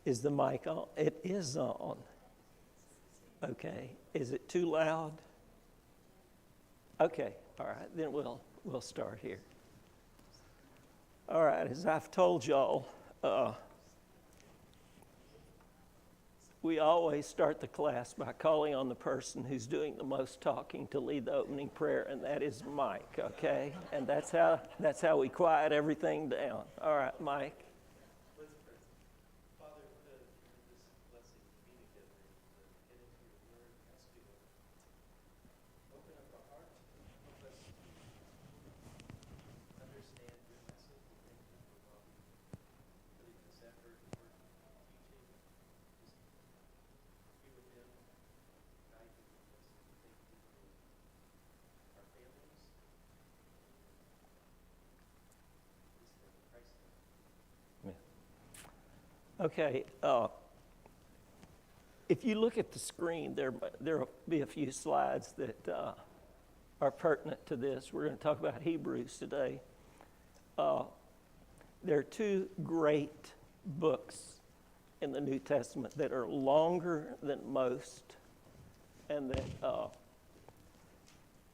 Is the mic on? It is on. Okay. Is it too loud? Okay. All right. Then we'll start here. All right. As I've told y'all, we always start the class by calling on the person who's doing the most talking to lead the opening prayer, and that is Mike. Okay. And that's how we quiet everything down. All right, Mike. Okay, if you look at the screen, there will be a few slides that are pertinent to this. We're going to talk about Hebrews today. There are two great books in the New Testament that are longer than most, and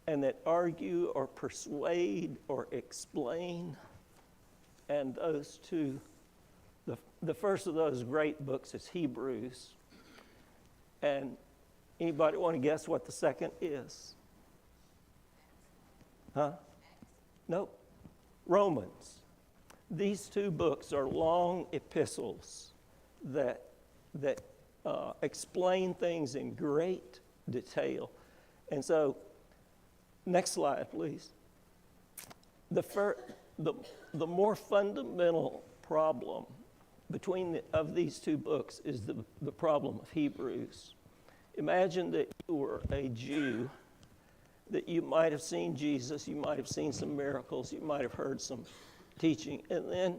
that argue or persuade or explain. And those two. The first of those great books is Hebrews. And anybody want to guess what the second is? Huh? Nope. Romans. These two books are long epistles that explain things in great detail. And so, next slide, please. The more fundamental problem of these two books is the problem of Hebrews. Imagine that you were a Jew, that you might have seen Jesus, you might have seen some miracles, you might have heard some teaching, and then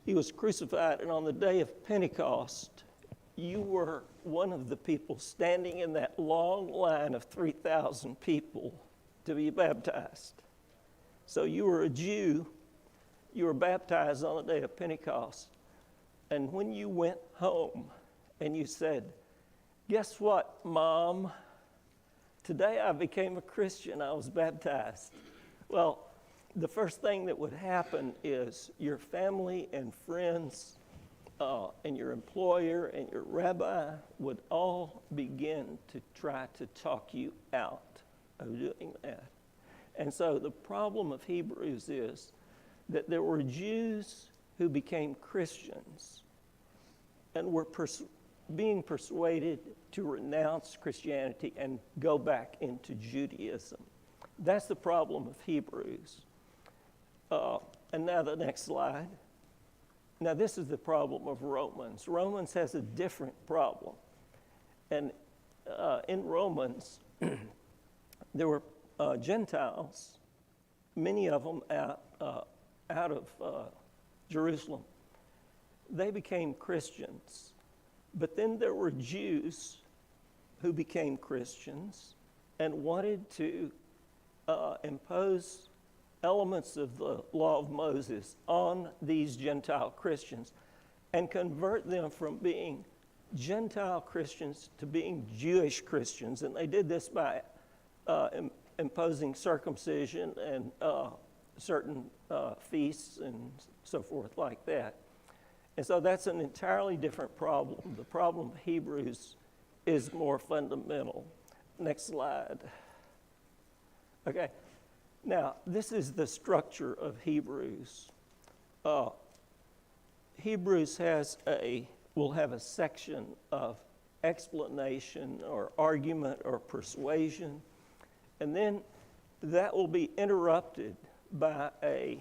he was crucified, and on the day of Pentecost, you were one of the people standing in that long line of 3,000 people to be baptized. So you were a Jew, you were baptized on the day of Pentecost. And when you went home and you said, guess what, Mom? Today I became a Christian. I was baptized. Well, the first thing that would happen is your family and friends and your employer and your rabbi would all begin to try to talk you out of doing that. And so the problem of Hebrews is that there were Jews who became Christians and were being persuaded to renounce Christianity and go back into Judaism. That's the problem of Hebrews. And now the next slide. Now this is the problem of Romans. Romans has a different problem. And in Romans, there were Gentiles, many of them out of Jerusalem. They became Christians. But then there were Jews who became Christians and wanted to impose elements of the law of Moses on these Gentile Christians and convert them from being Gentile Christians to being Jewish Christians. And they did this by imposing circumcision and certain feasts and so forth like that. And so that's an entirely different problem. The problem of Hebrews is more fundamental. Next slide. Okay. Now, this is the structure of Hebrews. Hebrews will have a section of explanation or argument or persuasion, and then that will be interrupted by a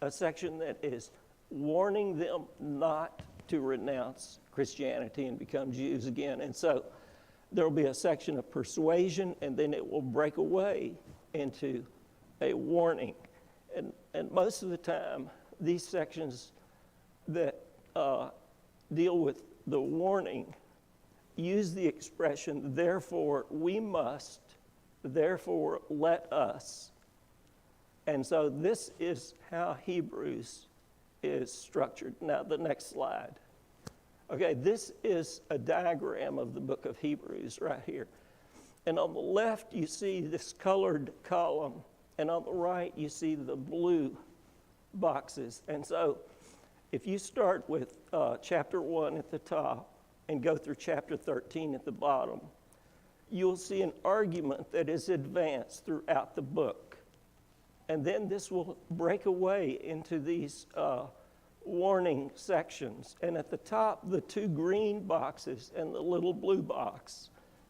section that is warning them not to renounce Christianity and become Jews again. And so there will be a section of persuasion, and then it will break away into a warning. And most of the time, these sections that deal with the warning use the expression, therefore we must, therefore let us. And so this is how Hebrews is structured. Now, the next slide. Okay, this is a diagram of the book of Hebrews right here. And on the left, you see this colored column, and on the right, you see the blue boxes. And so, if you start with chapter 1 at the top and go through chapter 13 at the bottom, you'll see an argument that is advanced throughout the book. And then this will break away into these warning sections. And at the top, the two green boxes and the little blue box.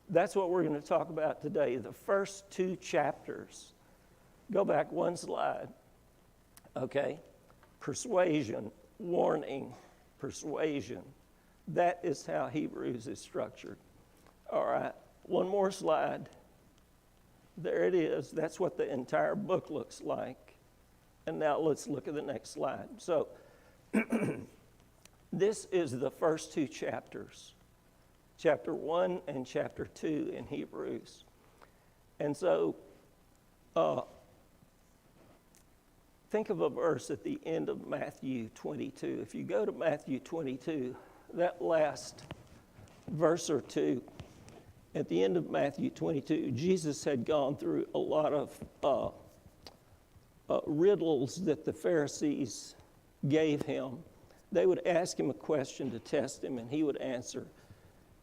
That's what we're going to talk about today, the first two chapters. Go back one slide. Okay. Persuasion, warning, persuasion. That is how Hebrews is structured. All right. One more slide. There it is. That's what the entire book looks like. And now let's look at the next slide. So, this is the first two chapters, chapter 1 and chapter 2 in Hebrews. And so, think of a verse at the end of Matthew 22. If you go to Matthew 22, that last verse or two, at the end of Matthew 22, Jesus had gone through a lot of riddles that the Pharisees gave him. They would ask him a question to test him, and he would answer.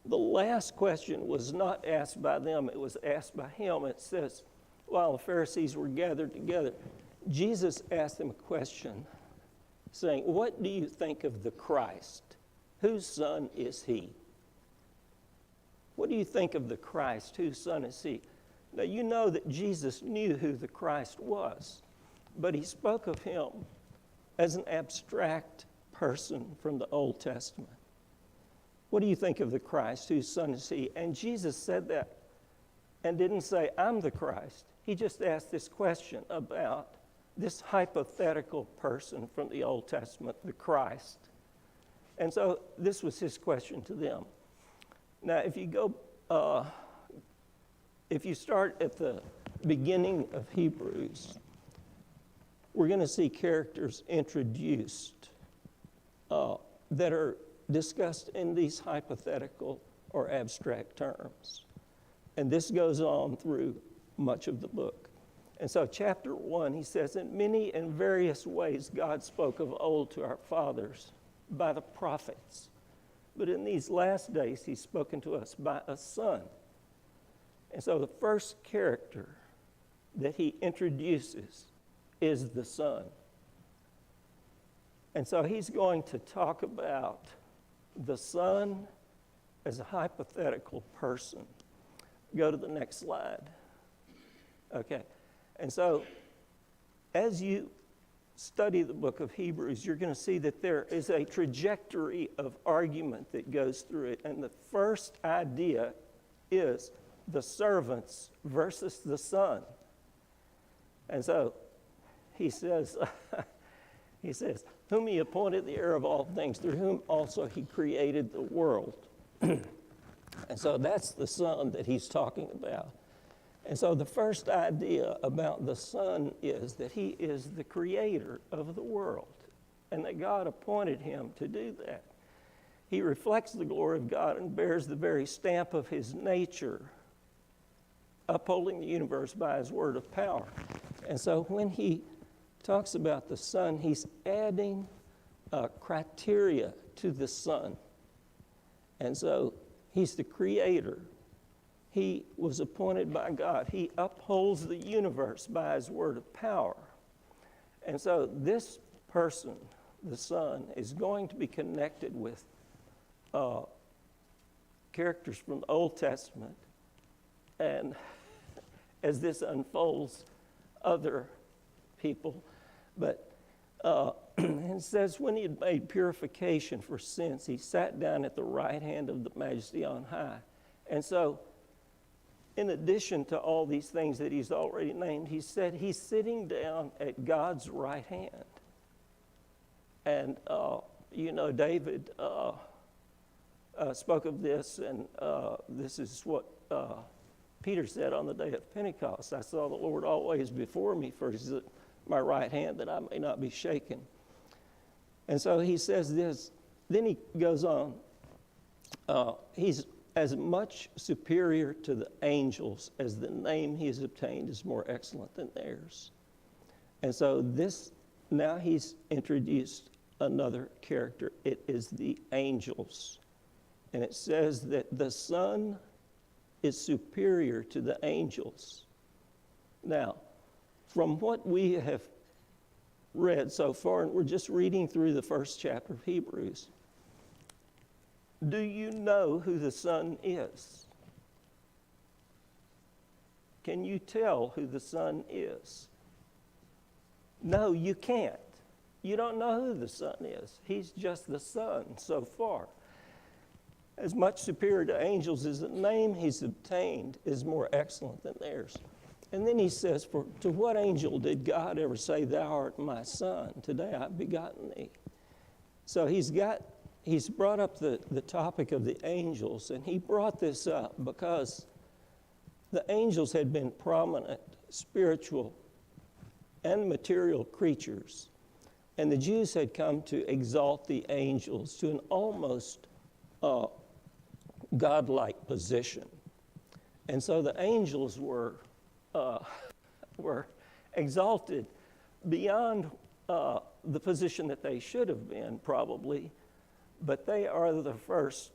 The last question was not asked by them, it was asked by him. It says, while the Pharisees were gathered together, Jesus asked them a question, saying, "What do you think of the Christ? Whose son is he?" What do you think of the Christ? Whose son is he? Now, you know that Jesus knew who the Christ was, but he spoke of him as an abstract person from the Old Testament. What do you think of the Christ? Whose son is he? And Jesus said that and didn't say, "I'm the Christ." He just asked this question about this hypothetical person from the Old Testament, the Christ. And so this was his question to them. Now, if you start at the beginning of Hebrews, we're going to see characters introduced that are discussed in these hypothetical or abstract terms. And this goes on through much of the book. And so chapter 1, he says, "In many and various ways God spoke of old to our fathers by the prophets. But in these last days, he's spoken to us by a son." And so the first character that he introduces is the son. And so he's going to talk about the son as a hypothetical person. Go to the next slide. Okay. And so as you study the book of Hebrews, you're going to see that there is a trajectory of argument that goes through it. And the first idea is the servants versus the son. And so he says, "Whom he appointed the heir of all things, through whom also he created the world." And so that's the son that he's talking about. And so the first idea about the Son is that he is the creator of the world and that God appointed him to do that. He reflects the glory of God and bears the very stamp of his nature, upholding the universe by his word of power. And so when he talks about the Son, he's adding criteria to the Son. And so he's the creator. He was appointed by God. He upholds the universe by his word of power. And so this person, the Son, is going to be connected with characters from the Old Testament. And as this unfolds, other people. But it says, when he had made purification for sins, he sat down at the right hand of the Majesty on high. And so, in addition to all these things that he's already named, he said he's sitting down at God's right hand. And, David spoke of this, and this is what Peter said on the day of Pentecost. "I saw the Lord always before me, for he's at my right hand, that I may not be shaken." And so he says this. Then he goes on, he's as much superior to the angels as the name he has obtained is more excellent than theirs. And so now he's introduced another character. It is the angels. And it says that the Son is superior to the angels. Now, from what we have read so far, and we're just reading through the first chapter of Hebrews, do you know who the Son is? Can you tell who the Son is? No, you can't. You don't know who the Son is. He's just the Son so far. As much superior to angels as the name he's obtained is more excellent than theirs. And then he says, to what angel did God ever say, thou art my son, today I've begotten thee? So he's brought up the topic of the angels, and he brought this up because the angels had been prominent spiritual and material creatures, and the Jews had come to exalt the angels to an almost godlike position. And so the angels were exalted beyond the position that they should have been, probably, but they are the first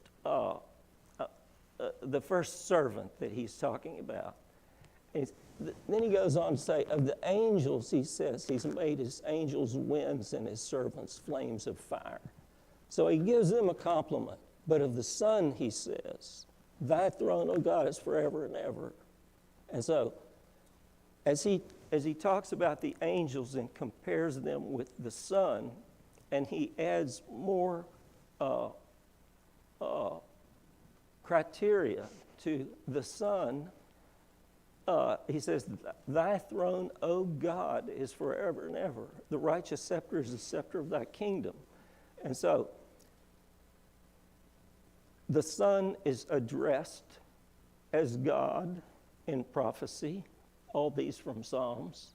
servant that he's talking about. Then he goes on to say, of the angels, he says, he's made his angels winds and his servants flames of fire. So he gives them a compliment. But of the Son, he says, thy throne, O God, is forever and ever. And so, as he talks about the angels and compares them with the Son, and he adds more criteria to the Son, he says, thy throne, O God, is forever and ever. The righteous scepter is the scepter of thy kingdom. And so, the Son is addressed as God in prophecy, all these from Psalms.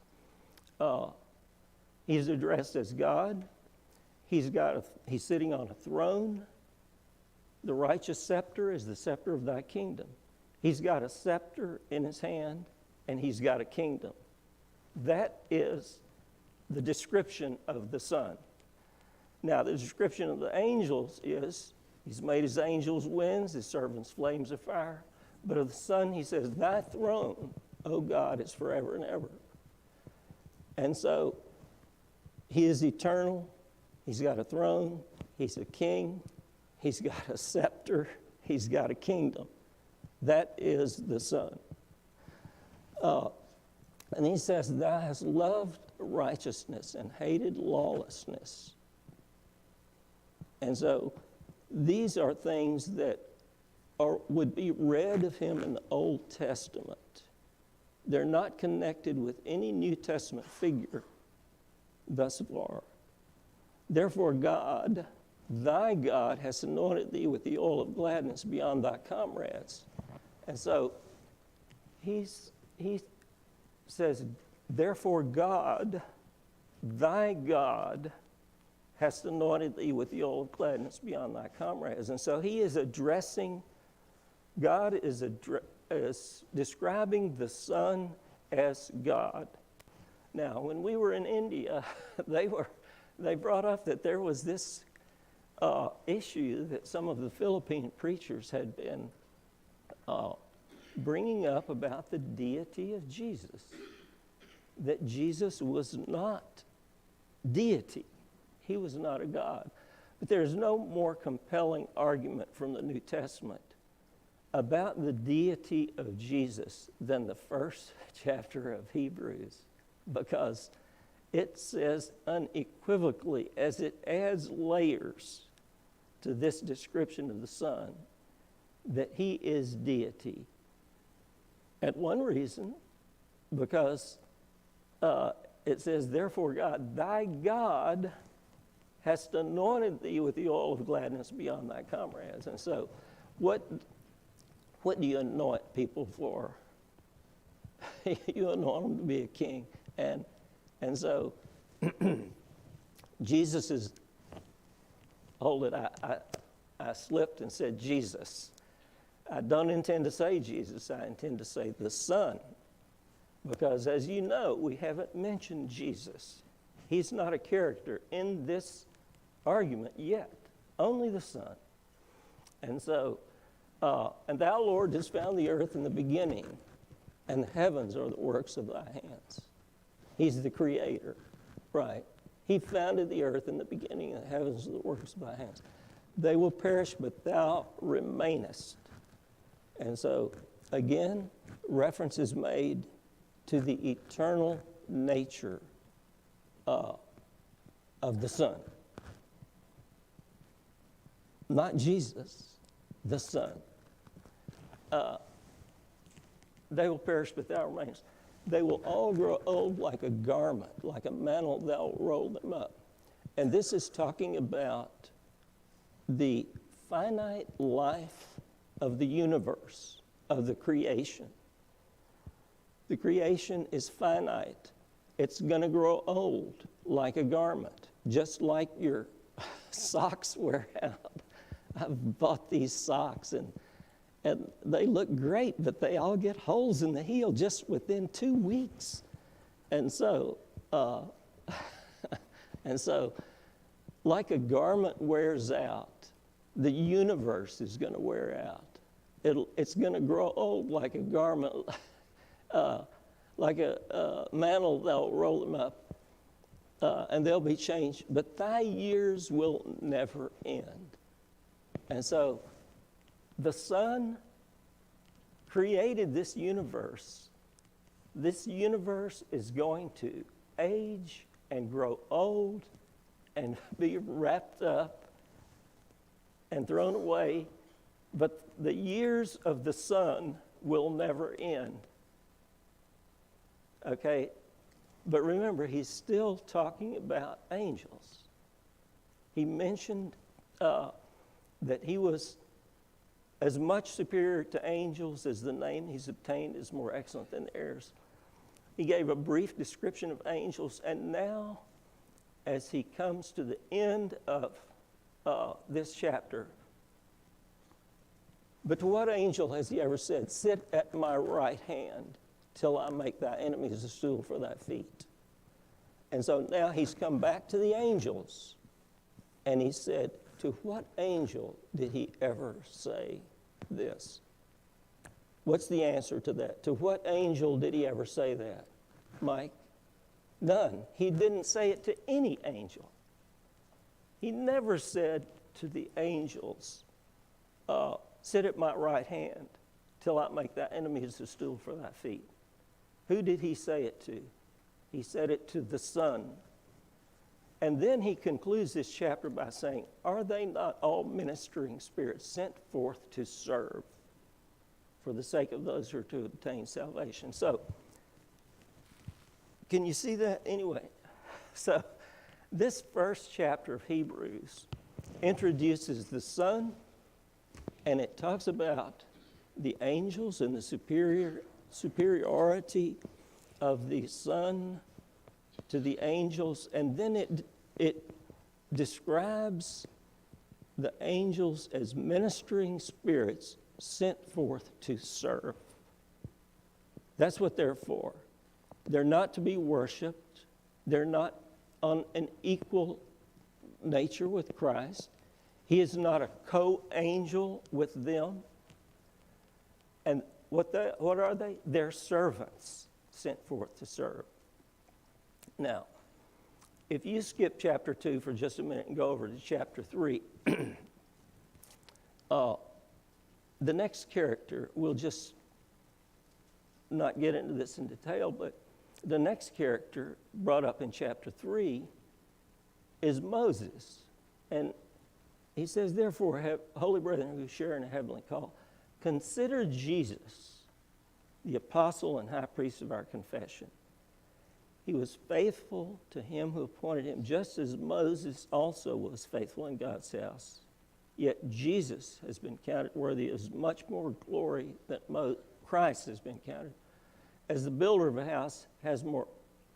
He's addressed as God. He's sitting on a throne. The righteous scepter is the scepter of thy kingdom. He's got a scepter in his hand, and he's got a kingdom. That is the description of the Son. Now, the description of the angels is, he's made his angels winds, his servants flames of fire. But of the Son, he says, thy throne, O God, is forever and ever. And so, he is eternal. He's got a throne. He's a king. He's got a scepter. He's got a kingdom. That is the Son. And he says, thou hast loved righteousness and hated lawlessness. And so, these are things that would be read of him in the Old Testament. They're not connected with any New Testament figure thus far. Therefore, God, thy God, has anointed thee with the oil of gladness beyond thy comrades. And so, he says, therefore, God, thy God, hast anointed thee with the oil of gladness beyond thy comrades. And so he is addressing, God is describing the Son as God. Now, when we were in India, they brought up that there was this issue that some of the Philippine preachers had been bringing up about the deity of Jesus, that Jesus was not deity. He was not a God. But there's no more compelling argument from the New Testament about the deity of Jesus than the first chapter of Hebrews, because it says unequivocally, as it adds layers to this description of the Son, that he is deity. And one reason, because it says, therefore God, thy God, hast anointed thee with the oil of gladness beyond thy comrades. And so, what do you anoint people for? You anoint them to be a king. And so, Jesus is, hold it, I slipped and said Jesus. I don't intend to say Jesus. I intend to say the Son. Because as you know, we haven't mentioned Jesus. He's not a character in this argument yet. Only the Son. And so, and thou, Lord, didst found the earth in the beginning, and the heavens are the works of thy hands. He's the creator, right? He founded the earth in the beginning, and the heavens are the works of thy hands. They will perish, but thou remainest. And so, again, reference is made to the eternal nature of the Son. Not Jesus, the Son. They will perish, but thou remainest. They will all grow old like a garment, like a mantle, thou roll them up. And this is talking about the finite life of the universe, of the creation. The creation is finite. It's going to grow old like a garment, just like your socks wear out. I've bought these socks, and they look great, but they all get holes in the heel just within 2 weeks. And so, like a garment wears out, the universe is going to wear out. It's going to grow old like a garment, like a mantle, they'll roll them up, and they'll be changed. But thy years will never end. And so the Son created this universe. This universe is going to age and grow old and be wrapped up and thrown away. But the years of the Son will never end. Okay? But remember, he's still talking about angels. He mentioned that he was as much superior to angels as the name he's obtained is more excellent than theirs. He gave a brief description of angels, and now, as he comes to the end of this chapter, but to what angel has he ever said, sit at my right hand till I make thy enemies a stool for thy feet? And so now he's come back to the angels, and he said, to what angel did he ever say this? What's the answer to that? To what angel did he ever say that, Mike? None. He didn't say it to any angel. He never said to the angels, sit at my right hand till I make thy enemies a stool for thy feet. Who did he say it to? He said it to the Son. And then he concludes this chapter by saying, are they not all ministering spirits sent forth to serve for the sake of those who are to obtain salvation? So, can you see that? Anyway, so this first chapter of Hebrews introduces the Son, and it talks about the angels and the superiority of the Son to the angels, and then it describes the angels as ministering spirits sent forth to serve. That's what they're for. They're not to be worshiped. They're not on an equal nature with Christ. He is not a co-angel with them. And what are they? They're servants sent forth to serve. Now, if you skip chapter 2 for just a minute and go over to chapter 3, the next character, we'll just not get into this in detail, but the next character brought up in chapter 3 is Moses. And he says, therefore, holy brethren who share in a heavenly call, consider Jesus, the apostle and high priest of our confession. He was faithful to him who appointed him, just as Moses also was faithful in God's house. Yet Jesus has been counted worthy of much more glory than Christ has been counted. As the builder of a house has more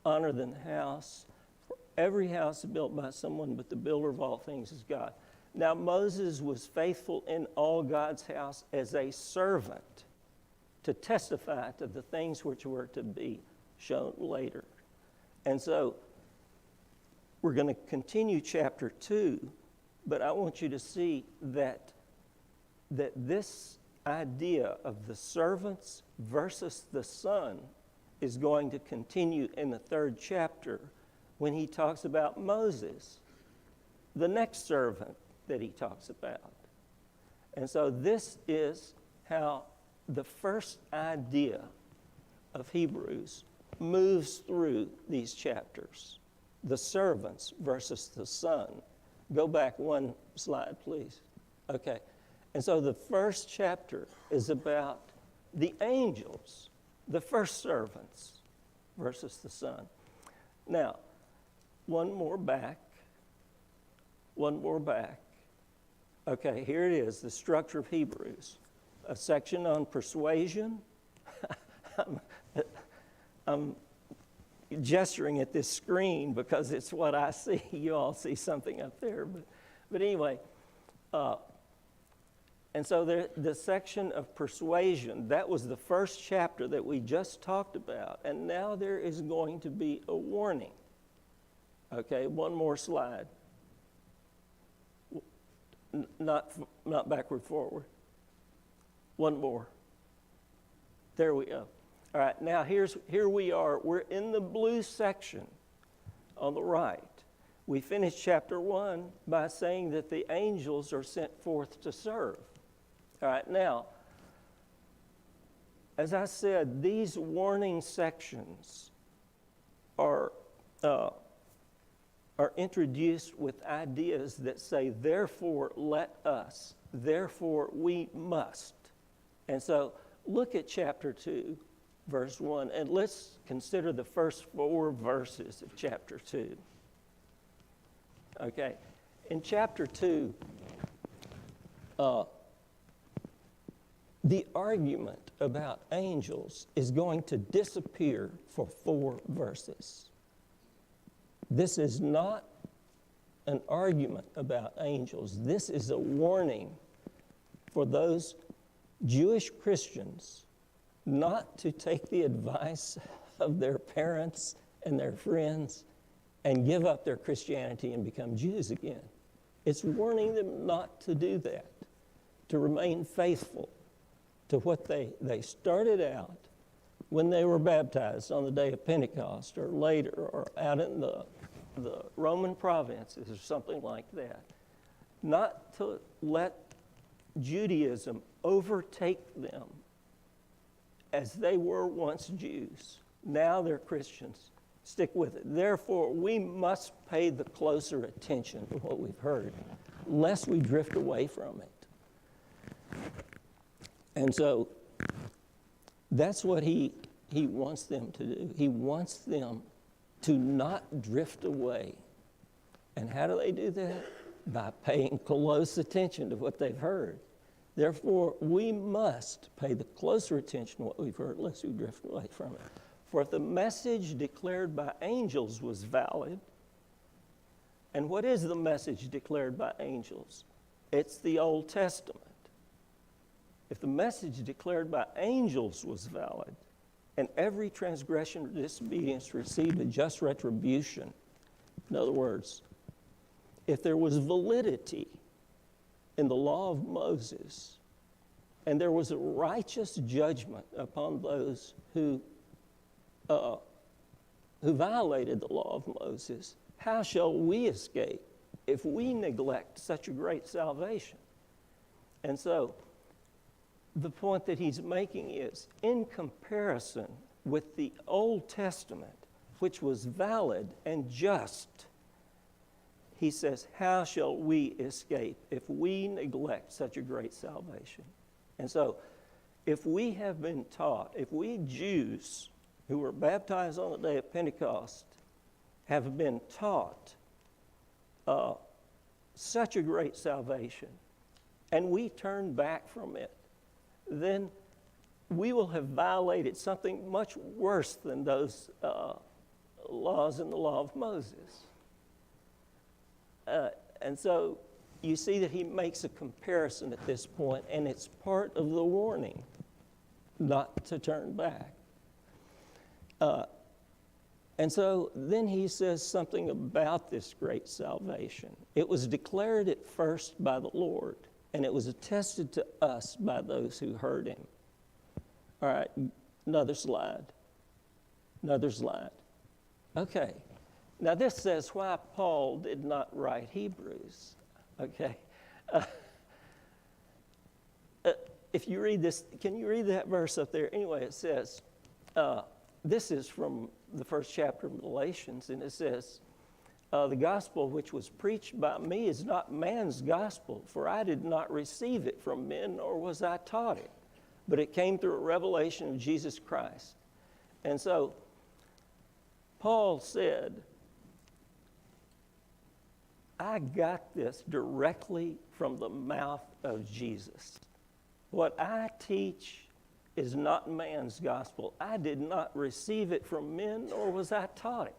honor than the house, for every house is built by someone, but the builder of all things is God. Now Moses was faithful in all God's house as a servant to testify to the things which were to be shown later. And so we're going to continue chapter 2, but I want you to see that this idea of the servants versus the son is going to continue in the 3rd chapter when he talks about Moses, the next servant that he talks about. And so this is how the first idea of Hebrews moves through these chapters. The servants versus the son. Go back one slide, please. Okay. And so the first chapter is about the angels, the first servants versus the son. Now, one more back. Okay, here it is, the structure of Hebrews. A section on persuasion. I'm gesturing at this screen because it's what I see. You all see something up there. But anyway, and so the section of persuasion, that was the first chapter that we just talked about. And now there is going to be a warning. Okay, one more slide. Not backward, forward. One more. There we go. All right, now here we are. We're in the blue section on the right. We finished chapter 1 by saying that the angels are sent forth to serve. All right, now, as I said, these warning sections are introduced with ideas that say, therefore, let us, therefore, we must. And so look at chapter 2, verse 1, and let's consider the first 4 verses of chapter 2. Okay, in chapter 2, the argument about angels is going to disappear for 4 verses. This is not an argument about angels. This is a warning for those Jewish Christians not to take the advice of their parents and their friends and give up their Christianity and become Jews again. It's warning them not to do that, to remain faithful to what they started out when they were baptized on the day of Pentecost or later or out in the Roman provinces or something like that. Not to let Judaism overtake them as they were once Jews. Now they're Christians. Stick with it. Therefore, we must pay the closer attention to what we've heard, lest we drift away from it. And so that's what he wants them to do. He wants them to not drift away. And how do they do that? By paying close attention to what they've heard. Therefore, we must pay the closer attention to what we've heard, lest we drift away from it. For if the message declared by angels was valid, and what is the message declared by angels? It's the Old Testament. If the message declared by angels was valid, and every transgression or disobedience received a just retribution, in other words, if there was validity in the law of Moses, and there was a righteous judgment upon those who violated the law of Moses, how shall we escape if we neglect such a great salvation? And so, the point that he's making is, in comparison with the Old Testament, which was valid and just, he says, how shall we escape if we neglect such a great salvation? And so, if we have been taught, if we Jews who were baptized on the day of Pentecost have been taught such a great salvation, and we turn back from it, then we will have violated something much worse than those laws in the law of Moses. And so you see that he makes a comparison at this point, and it's part of the warning not to turn back. And so then he says something about this great salvation. It was declared at first by the Lord, and it was attested to us by those who heard him. All right, another slide. Another slide. Okay. Now this says why Paul did not write Hebrews. Okay. If you read this, can you read that verse up there? Anyway, it says, this is from the first chapter of Galatians, and it says, the gospel which was preached by me is not man's gospel, for I did not receive it from men, nor was I taught it, but it came through a revelation of Jesus Christ. And so Paul said, I got this directly from the mouth of Jesus. What I teach is not man's gospel. I did not receive it from men, nor was I taught it.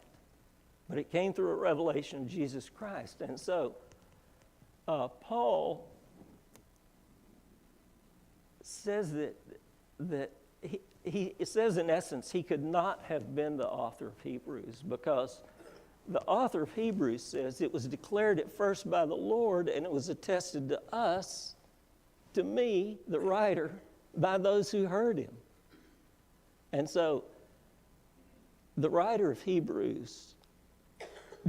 But it came through a revelation of Jesus Christ. And so Paul says that he says in essence he could not have been the author of Hebrews, because the author of Hebrews says it was declared at first by the Lord, and it was attested to us, to me, the writer, by those who heard him. And so the writer of Hebrews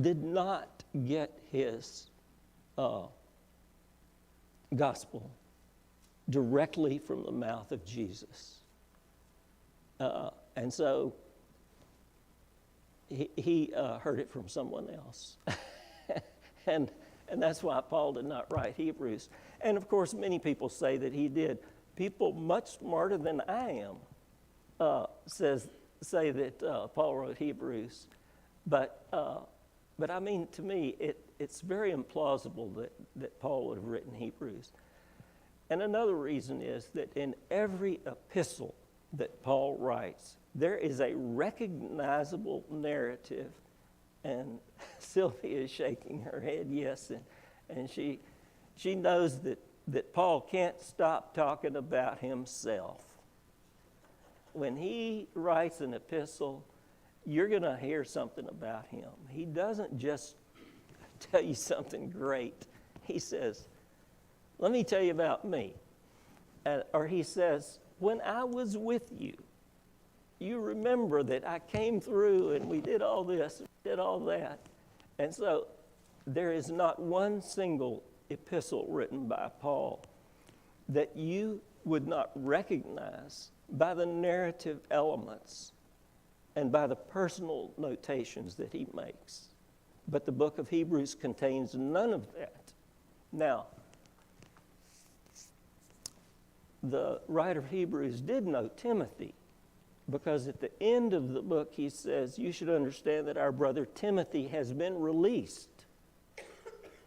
did not get his gospel directly from the mouth of Jesus. And so he heard it from someone else. and that's why Paul did not write Hebrews. And of course, many people say that he did. People much smarter than I am say that Paul wrote Hebrews. But I mean, to me, it's very implausible that Paul would have written Hebrews. And another reason is that in every epistle that Paul writes, there is a recognizable narrative. And Sylvia is shaking her head yes, and she knows that Paul can't stop talking about himself. When he writes an epistle, you're going to hear something about him. He doesn't just tell you something great. He says, let me tell you about me. Or he says, when I was with you, you remember that I came through and we did all this, did all that. And so there is not one single epistle written by Paul that you would not recognize by the narrative elements and by the personal notations that he makes. But the book of Hebrews contains none of that. Now, the writer of Hebrews did know Timothy, because at the end of the book he says, you should understand that our brother Timothy has been released.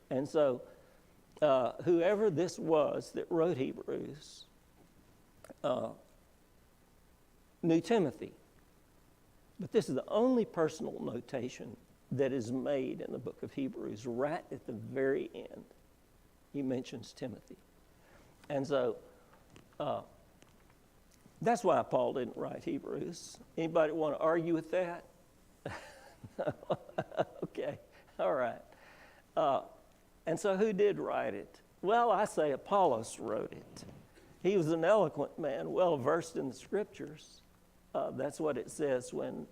And so whoever this was that wrote Hebrews knew Timothy. But this is the only personal notation that is made in the book of Hebrews. Right at the very end, he mentions Timothy. And so that's why Paul didn't write Hebrews. Anybody want to argue with that? Okay, all right. And so who did write it? Well, I say Apollos wrote it. He was an eloquent man, well versed in the scriptures. That's what it says when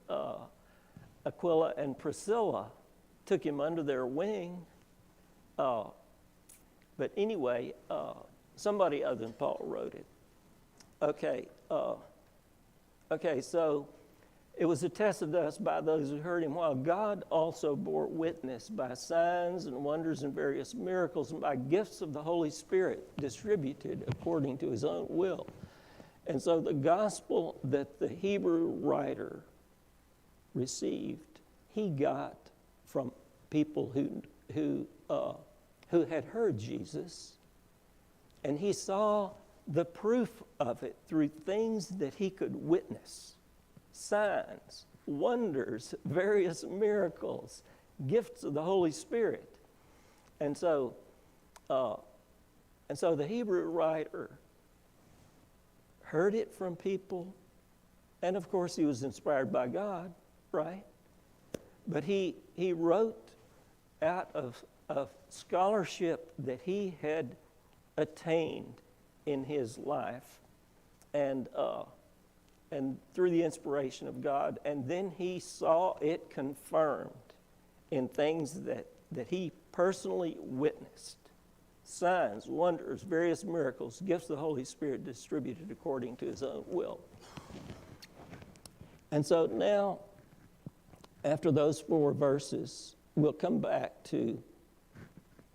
Aquila and Priscilla took him under their wing. But anyway, somebody other than Paul wrote it. Okay, so it was attested to us by those who heard him, while God also bore witness by signs and wonders and various miracles and by gifts of the Holy Spirit distributed according to his own will. And so the gospel that the Hebrew writer received, he got from people who had heard Jesus, and he saw the proof of it through things that he could witness. Signs, wonders, various miracles, gifts of the Holy Spirit. And so And so the Hebrew writer heard it from people, and of course he was inspired by God, right? But he wrote out of scholarship that he had attained in his life, and through the inspiration of God, and then he saw it confirmed in things that he personally witnessed. Signs, wonders, various miracles, gifts of the Holy Spirit distributed according to his own will. And so now, after those 4 verses, we'll come back to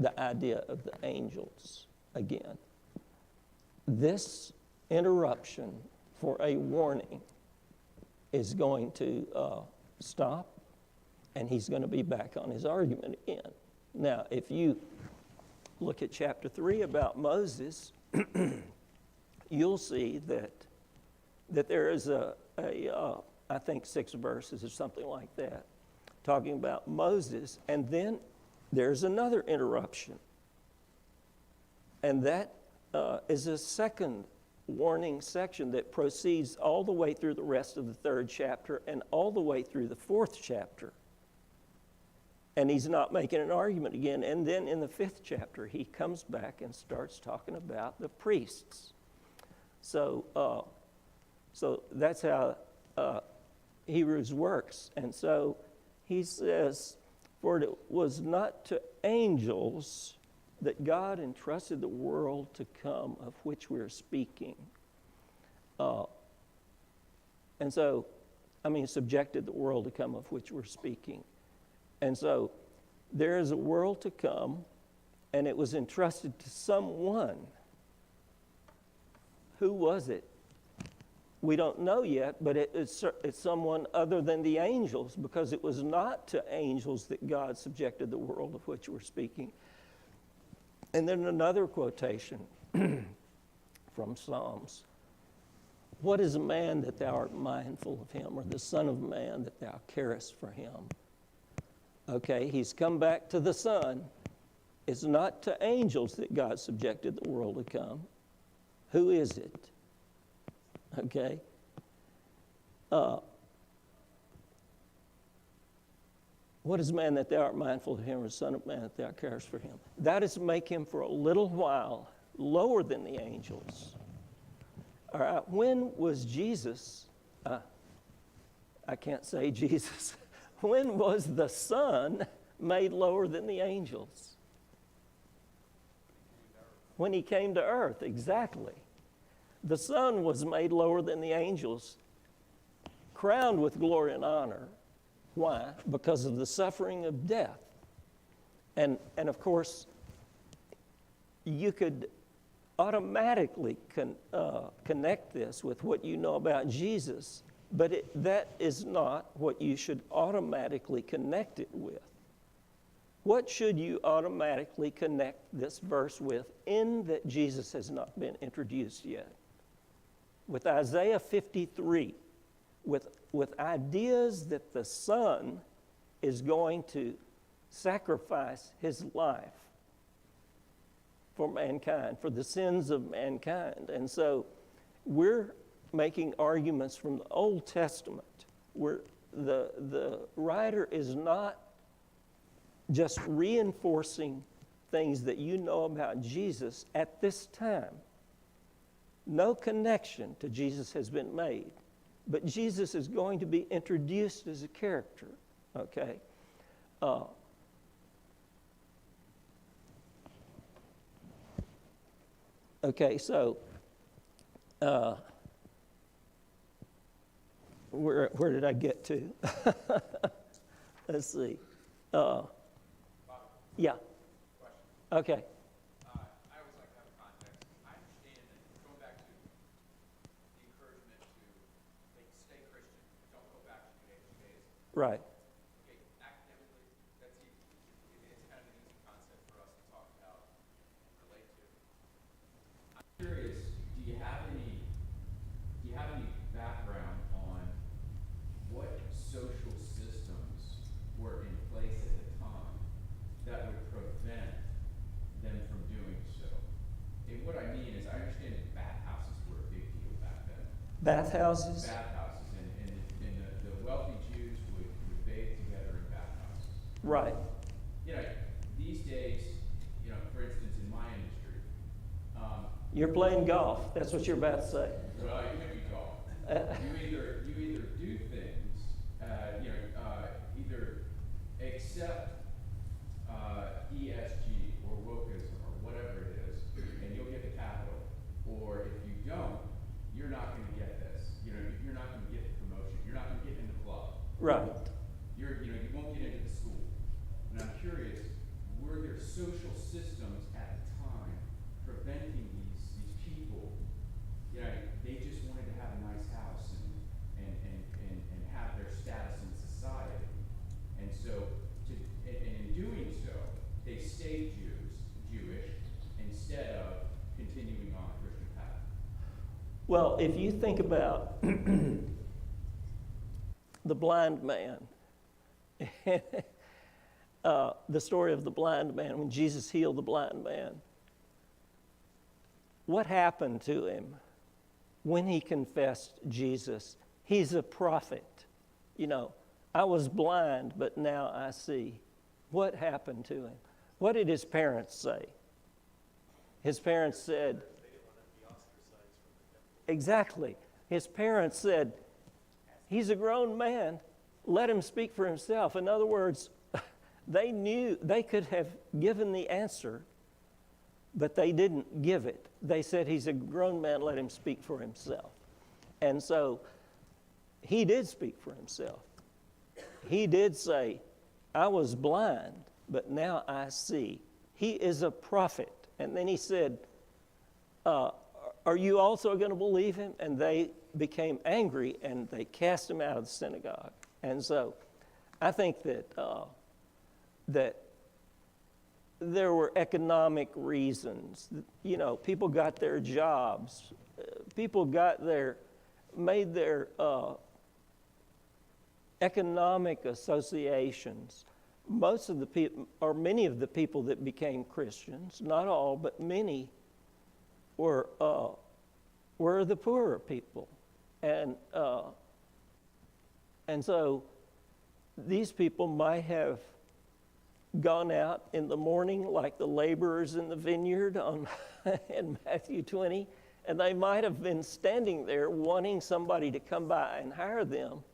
the idea of the angels again. This interruption for a warning is going to stop, and he's going to be back on his argument again. Now, if you look at chapter 3 about Moses, you'll see that there is I think 6 verses or something like that, talking about Moses, and then there's another interruption. And that is a second warning section that proceeds all the way through the rest of the 3rd chapter and all the way through the 4th chapter. And he's not making an argument again. And then in the 5th chapter, he comes back and starts talking about the priests. So that's how Hebrews works. And so he says, "For it was not to angels that God entrusted the world to come of which we are speaking." And so, subjected the world to come of which we're speaking. And so there is a world to come, and it was entrusted to someone. Who was it? We don't know yet, but it's someone other than the angels, because it was not to angels that God subjected the world of which we're speaking. And then another quotation from Psalms. "What is a man that thou art mindful of him, or the son of man that thou carest for him?" Okay, he's come back to the Son. It's not to angels that God subjected the world to come. Who is it? Okay. "What is man that thou art mindful of him, or the son of man that thou carest for him?" That is to make him for a little while lower than the angels. All right, when was Jesus, I can't say Jesus, when was the Son made lower than the angels? When he came to earth, exactly. The Son was made lower than the angels, crowned with glory and honor. Why? Because of the suffering of death. And of course, you could automatically connect this with what you know about Jesus, but that is not what you should automatically connect it with. What should you automatically connect this verse with, in that Jesus has not been introduced yet? With Isaiah 53, with ideas that the Son is going to sacrifice his life for mankind, for the sins of mankind. And so we're making arguments from the Old Testament, where the writer is not just reinforcing things that you know about Jesus at this time. No connection to Jesus has been made, but Jesus is going to be introduced as a character, okay? So where did I get to? Let's see. Yeah. Okay. I always like to have context. I understand that going back to the encouragement to stay Christian, don't go back to Judaism. Right. Okay, academically, that's easy. It's kind of an easy concept for us to talk about and relate to. I'm curious, do you have any background on what social systems were in place at the time that would prevent them from doing Bathhouses? Bathhouses, and the wealthy Jews would bathe together in bathhouses. Right. You know, these days, you know, for instance, in my industry, You're playing golf. That's what you're about to say. well, you could be golf. You either do things, either accept ESG or wokeism or whatever it is, and you'll get the capital. Or if you don't, you're not going to get this. You know, you're not going to get the promotion. You're not going to get in the club. Right. You won't get into the school. And I'm curious, were there social systems at the time preventing these people? You know, they just wanted to have a nice house and have their status in society. And so, and in doing so, they stayed Jewish, instead of continuing on a Christian path. Well, if you think about the blind man, the story of the blind man, when Jesus healed the blind man, what happened to him when he confessed Jesus? He's a prophet. You know, I was blind, but now I see. What happened to him? What did his parents say? His parents said, They didn't want to be ostracized from the temple. exactly. His parents said, he's a grown man. Let him speak for himself. In other words, they knew they could have given the answer, but they didn't give it. They said, he's a grown man, let him speak for himself. And so he did speak for himself. He did say, I was blind, but now I see. He is a prophet. And then he said, are you also going to believe him? And they became angry and they cast him out of the synagogue. And so I think that that there were economic reasons. You know, people got their jobs. People made their economic associations. Most of the people, or many of the people that became Christians, not all, but many, were the poorer people. And so these people might have gone out in the morning like the laborers in the vineyard in Matthew 20, and they might have been standing there wanting somebody to come by and hire them.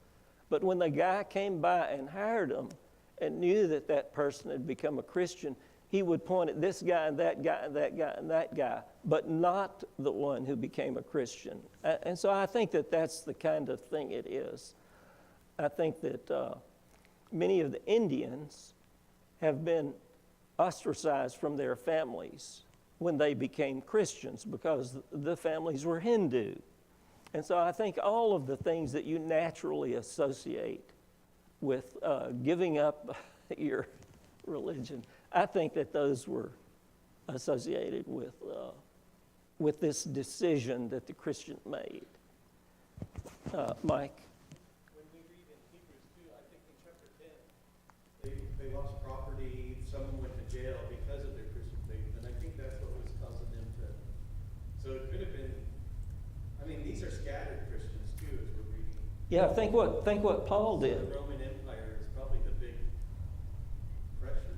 But when the guy came by and hired them and knew that that person had become a Christian, he would point at this guy and that guy and that guy and that guy, but not the one who became a Christian. And so I think that that's the kind of thing it is. I think that many of the Indians have been ostracized from their families when they became Christians because the families were Hindu. And so I think all of the things that you naturally associate with giving up your religion, I think that those were associated with this decision that the Christian made. Mike? When we read in Hebrews 2, I think in chapter 10, they lost property, some went to jail because of their Christian faith, and I think that's what was causing them to. So it could have been, I mean, these are scattered Christians too, as we're reading. Yeah, think what Paul did. The Roman Empire is probably the big pressure.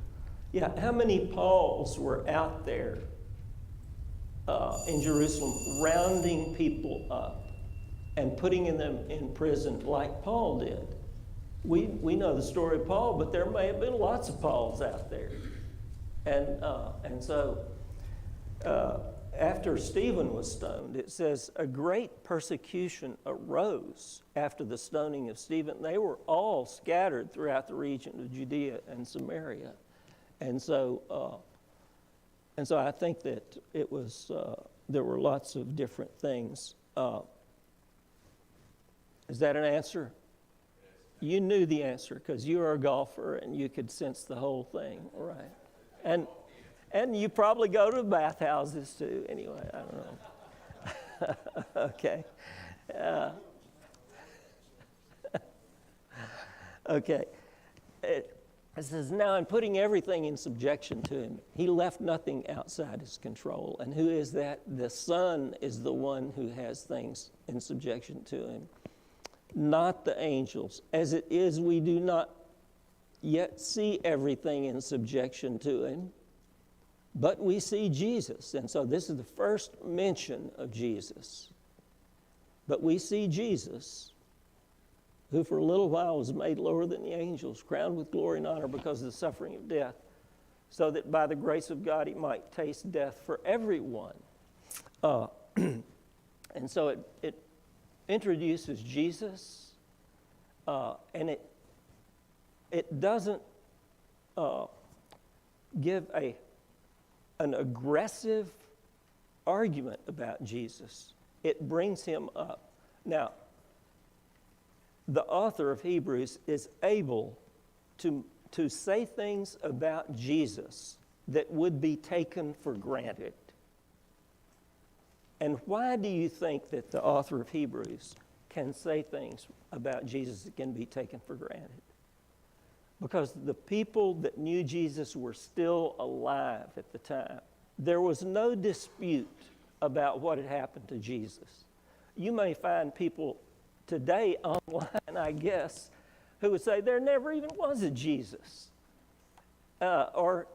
Yeah, how many Pauls were out there in Jerusalem rounding people up and putting them in prison like Paul did? We know the story of Paul, but there may have been lots of Pauls out there. And so after Stephen was stoned, it says a great persecution arose after the stoning of Stephen. They were all scattered throughout the region of Judea and Samaria. And so I think that it was, there were lots of different things. Is that an answer? You knew the answer because you are a golfer and you could sense the whole thing, right? And you probably go to bathhouses too. Anyway, I don't know. Okay. Okay. It says, now I'm putting everything in subjection to him. He left nothing outside his control. And who is that? The Son is the one who has things in subjection to him, not the angels. As it is, we do not yet see everything in subjection to him, but we see Jesus. And so this is the first mention of Jesus. But we see Jesus, who for a little while was made lower than the angels, crowned with glory and honor because of the suffering of death, so that by the grace of God he might taste death for everyone. And so it introduces Jesus, and it doesn't give an aggressive argument about Jesus. It brings him up. Now, the author of Hebrews is able to say things about Jesus that would be taken for granted. And why do you think that the author of Hebrews can say things about Jesus that can be taken for granted? Because the people that knew Jesus were still alive at the time. There was no dispute about what had happened to Jesus. You may find people today online, I guess, who would say there never even was a Jesus. Or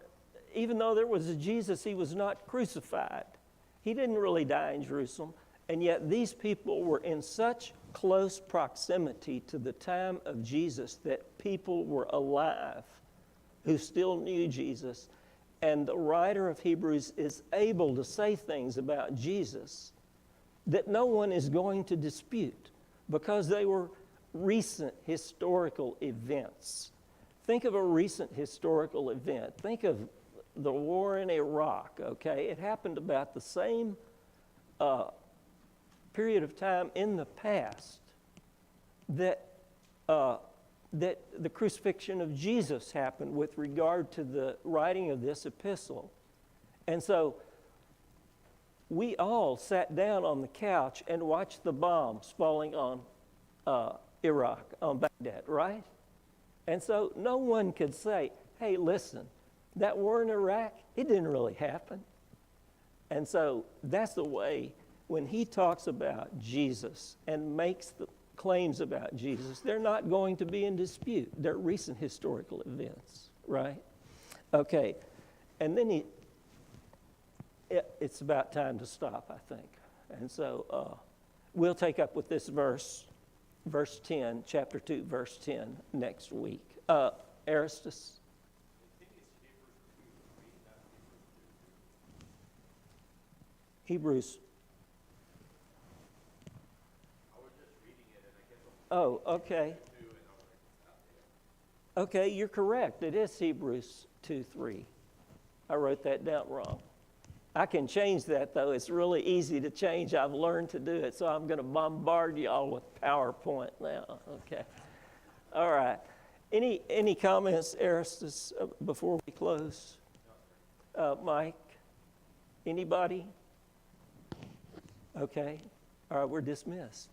even though there was a Jesus, he was not crucified. He didn't really die in Jerusalem. And yet these people were in such close proximity to the time of Jesus that people were alive who still knew Jesus. And the writer of Hebrews is able to say things about Jesus that no one is going to dispute because they were recent historical events. Think of a recent historical event. Think of the war in Iraq, okay? It happened about the same period of time in the past that the crucifixion of Jesus happened with regard to the writing of this epistle. And so we all sat down on the couch and watched the bombs falling on Iraq, on Baghdad, right? And so no one could say, hey, listen, that war in Iraq, it didn't really happen. And so that's the way when he talks about Jesus and makes the claims about Jesus, they're not going to be in dispute. They're recent historical events, right? Okay, and then it's about time to stop, I think. And so we'll take up with this verse 10, chapter 2, verse 10 next week. Aristus? Hebrews. Oh, okay. Okay, you're correct. It is Hebrews 2:3. I wrote that down wrong. I can change that, though. It's really easy to change. I've learned to do it, so I'm going to bombard y'all with PowerPoint now. Okay. All right. Any comments, Aristus, before we close? Mike? Anybody? Okay. All right, we're dismissed.